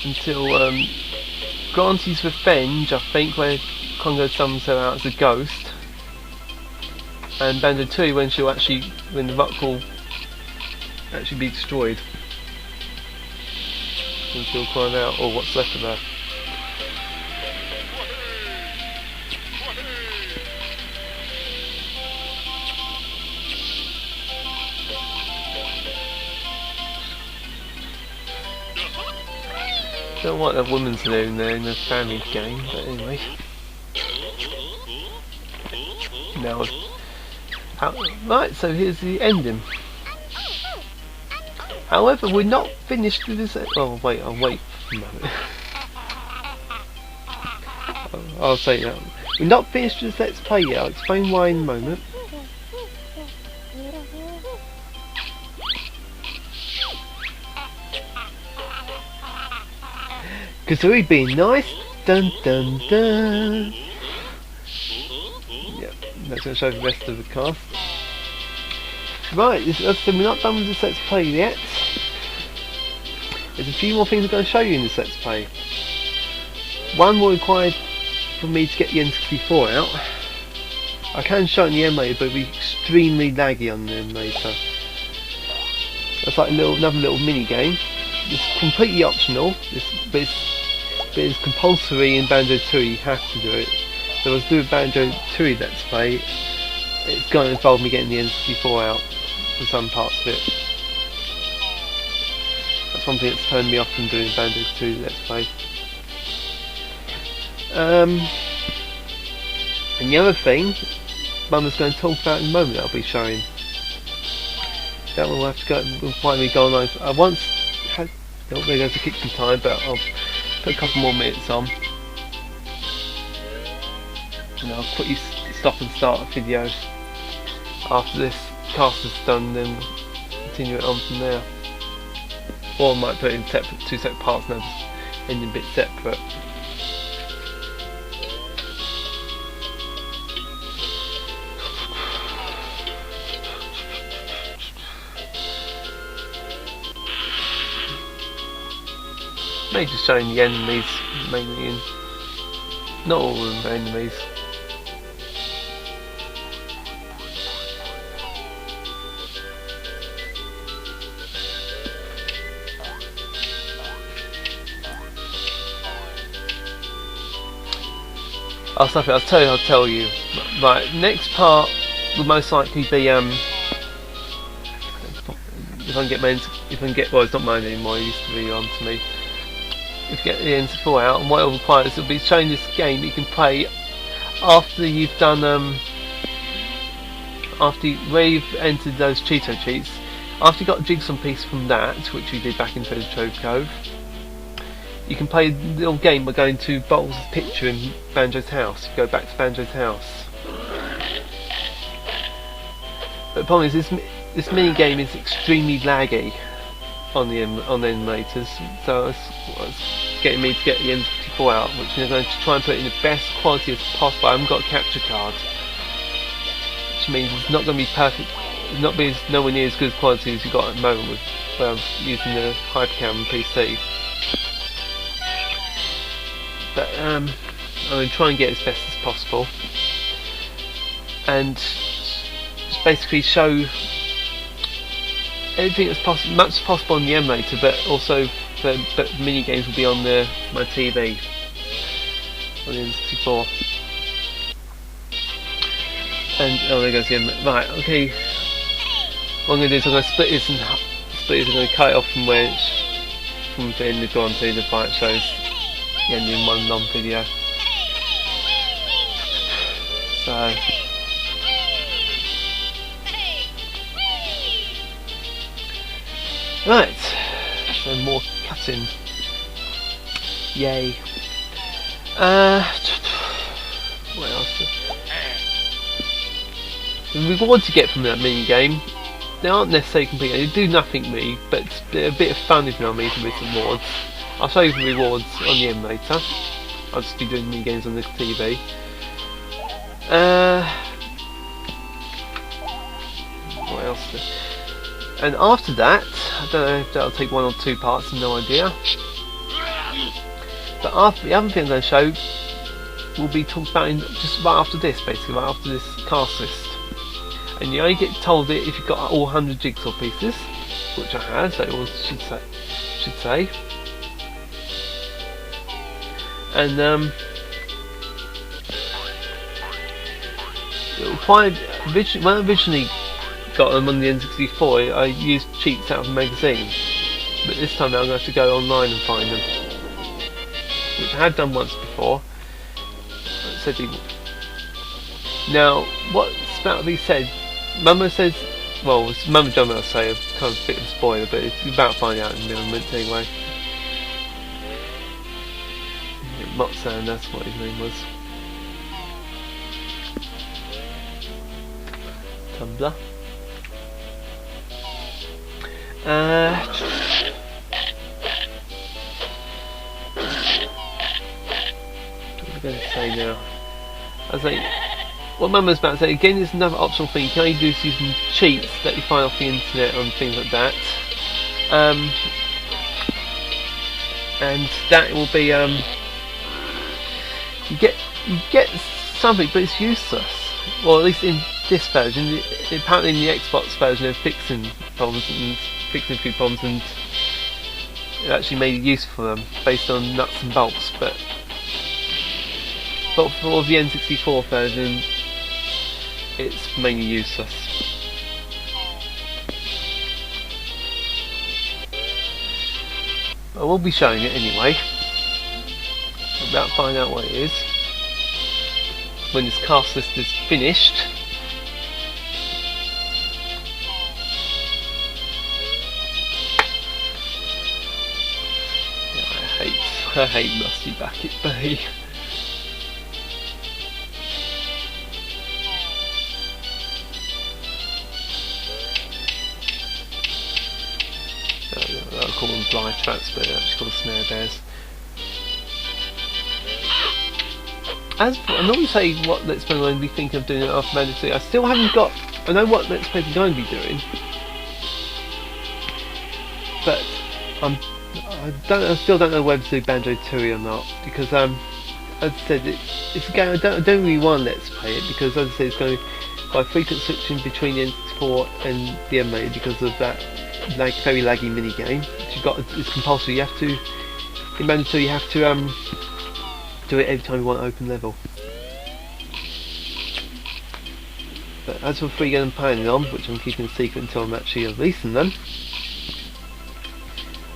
until Granty's Revenge, I think, where Congo summons her out as a ghost, and Banjo-Tooie when the rock will actually be destroyed, and she'll cry out, or what's left of her. I don't know what the women's doing there in the family game, but anyway. Now, right, so here's the ending. However, we're not finished with this. Oh wait, I'll wait for a moment. I'll say that. We're not finished with this Let's Play yet. I'll explain why in a moment. Kazooie being nice, dun dun dun. Yeah, that's going to show the rest of the cast. Right, so we're not done with this Let's Play yet. There's a few more things I'm going to show you in this Let's Play. One will require for me to get the N64 out. I can show it in the emulator, but it'll be extremely laggy on the emulator. That's like another little mini game. It's completely optional, but it's compulsory in Banjo-Tooie. You have to do it. So if I was doing Banjo-Tooie Let's Play, it's going to involve me getting the N64 out for some parts of it. That's one thing that's turned me off from doing Banjo-Tooie Let's Play. And the other thing Mum is going to talk about in a moment, I'll be showing. That one will have to go, will finally go on. I once had, not really going to kick some time, but I'll put a couple more minutes on. And I'll quickly stop and start a video after this cast is done, then continue it on from there. Or I might put it in two separate parts now, just ending a bit separate. Maybe just showing the enemies mainly, in not all of the enemies. I'll tell you. Right, next part will most likely be if I can get well, it's not mine anymore. It used to be on to me. If you get the N64 out, and what it will require is it'll be showing this game you can play after you've done where you've entered those Cheeto cheats. After you got a jigsaw piece from that, which you did back in Treasure Trove Cove, you can play the little game by going to Bowles' picture in Banjo's house. You go back to Banjo's house. But the problem is this mini game is extremely laggy on the emulators, so it's getting me to get the N64 out, which I'm going to try and put it in the best quality as possible. I haven't got a capture card, which means it's not going to be perfect. It's not be nowhere near as good quality as you've got at the moment with using the Hypercam and PC. But I'm going to try and get it as best as possible, and just basically show everything that's much as possible on the emulator, but also but mini games will be on my TV on the N64. And oh, there goes the emulator. Right, okay. What I'm going to do is I'm going to split this. I'm going to cut it off from where from the end of Gruntillida, the fight shows the end in one long video. So. Right, so more cutting. Yay. What else? The rewards you get from that mini game, they aren't necessarily complete. They do nothing me, but it's a bit of fun if you know what I mean with some rewards. I'll show you the rewards on the emulator. I'll just be doing mini games on the TV. What else? And after that, I don't know if that'll take 1 or 2 parts, no idea. But after the other thing I'm going to show will be talked about in just right after this, basically right after this cast list. And you only get told it if you've got all 100 jigsaw pieces, which I have, so it should say. And when I originally got them on the N64, I used cheats out of a magazine, but this time I'm going to have to go online and find them, which I had done once before. Now, what's about to be said, Mama says, well, it's Mama John I'll say, it's kind of a bit of a spoiler, but it's about to find out in a moment anyway. Motsan, that's what his name was. Tumblr. What was I going to say now? I was like, what Mama's about to say, again, there's another optional thing. You can only do this using cheats that you find off the internet and things like that. And that will be, you get something, but it's useless. Well, at least in this version. Apparently in the Xbox version they're fixing problems and fixing a few problems, and it actually made it useful for them based on nuts and bolts. But for the N64 version, it's mainly useless. I will be showing it anyway. I'm about to find out what it is when this cast list is finished. Yeah, I hate Musty Bucket Bay. I'll call them fly traps, but they're actually called snare bears. As I normally say what Let's Play I'm going to be thinking of doing after Banjo-Kazooie, I still haven't got. I know what Let's Play are going to be doing, but I still don't know whether to do Banjo-Kazooie or not, because as I said, it's a game I don't really want to Let's Play it, because as I said, it's going to by frequent switching between the N64 and the emulator because of that very laggy mini game. It's compulsory. You have to in Banjo-Kazooie you have to do it every time you want an open level. But as for free game I'm planning on, which I'm keeping a secret until I'm actually releasing them,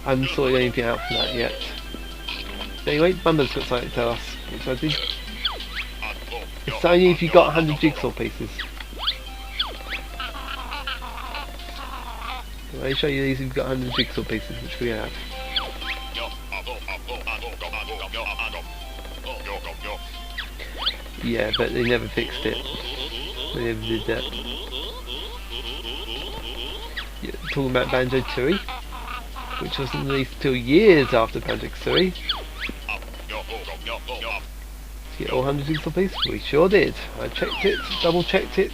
I haven't sorted anything out for that yet. But anyway, Bumba's got something to tell us, which I did. It's only if you got 100 jigsaw pieces. Let me show you these if you've got 100 jigsaw pieces, which we have. Yeah, but they never fixed it. They never did that. Yeah, talking about Banjo-Kazooie, which wasn't released till years after Banjo-Kazooie. To get all 100 jigsaw pieces? We sure did. I checked it, double checked it.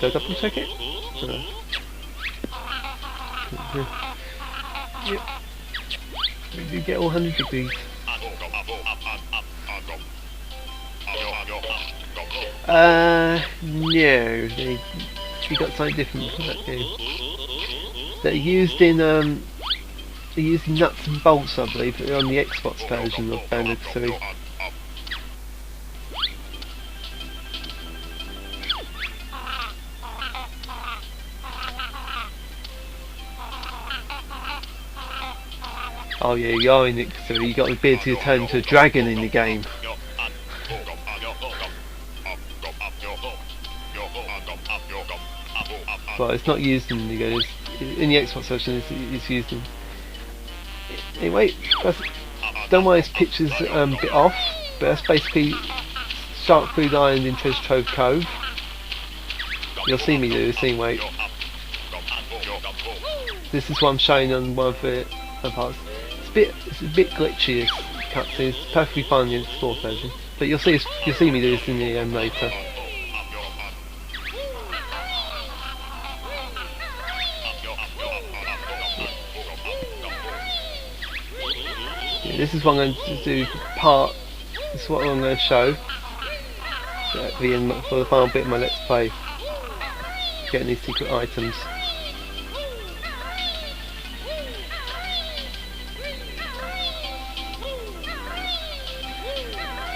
Did I double check it? Yep. We did get all 100 of these. No, we got something different from that game. They're used in nuts and bolts, I believe, on the Xbox version of Banjo-Kazooie. Oh yeah, you are in it, so you got the ability to turn into a dragon in the game. Well, it's not used in the game. In the Xbox version, it's used in. Anyway, don't worry, this picture's a bit off, but that's basically Shark Food Island in Treasure Trove Cove. You'll see me do this anyway. This is what I'm showing on one of the parts. It's a bit glitchy, this cutscene. It's perfectly fine in the X4 version, but you'll see me do this in the later. This is what I'm going to do this is what I'm going to show for the final bit of my Let's Play. Getting these secret items.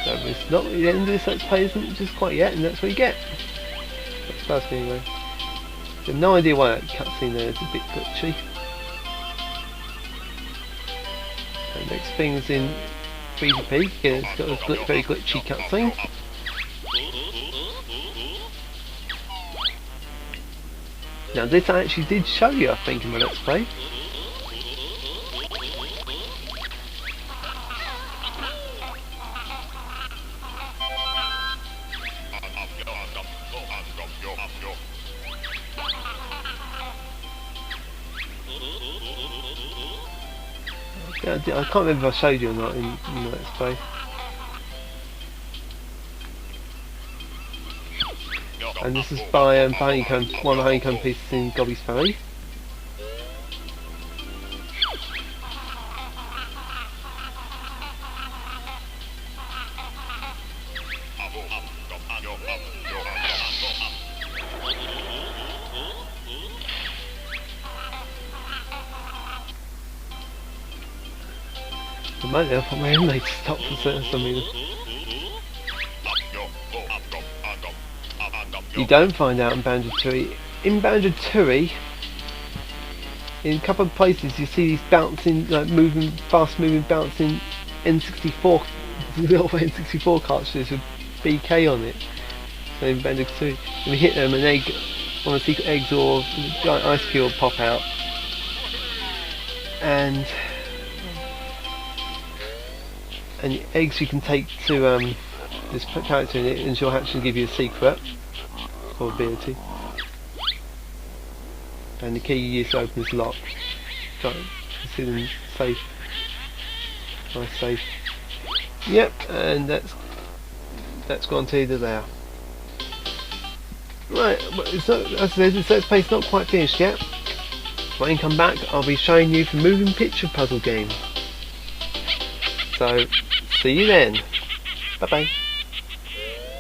So it's not the end of this Let's Play, isn't just quite yet, and that's what you get. That's first anyway. I have no idea why that cutscene there is a bit glitchy. The next thing is in 3DP. Again, it's got a very glitchy cutscene. Now this I actually did show you, I think, in my Let's Play. I can't remember if I showed you or not in the Let's Play. And this is by one of the honeycomb pieces in Gobby's Ferry. I might have put my inlay to stop for some reason. You don't find out in Banjo-Kazooie. In Banjo-Kazooie, in a couple of places you see these bouncing, like fast moving bouncing N64, little N64 cartridges with BK on it. So in Banjo-Kazooie, when you hit them, an egg, one of the secret eggs or a giant ice cube will pop out. And the eggs you can take to this character in it, and she'll actually give you a secret or ability. And the key you use to open this lock. Got it. You see them safe. Nice safe. Yep, and that's Gruntillida there. Right, it's not, as I said, this Let's Play's not quite finished yet. When I come back, I'll be showing you the moving picture puzzle game. So, see you then. Bye bye.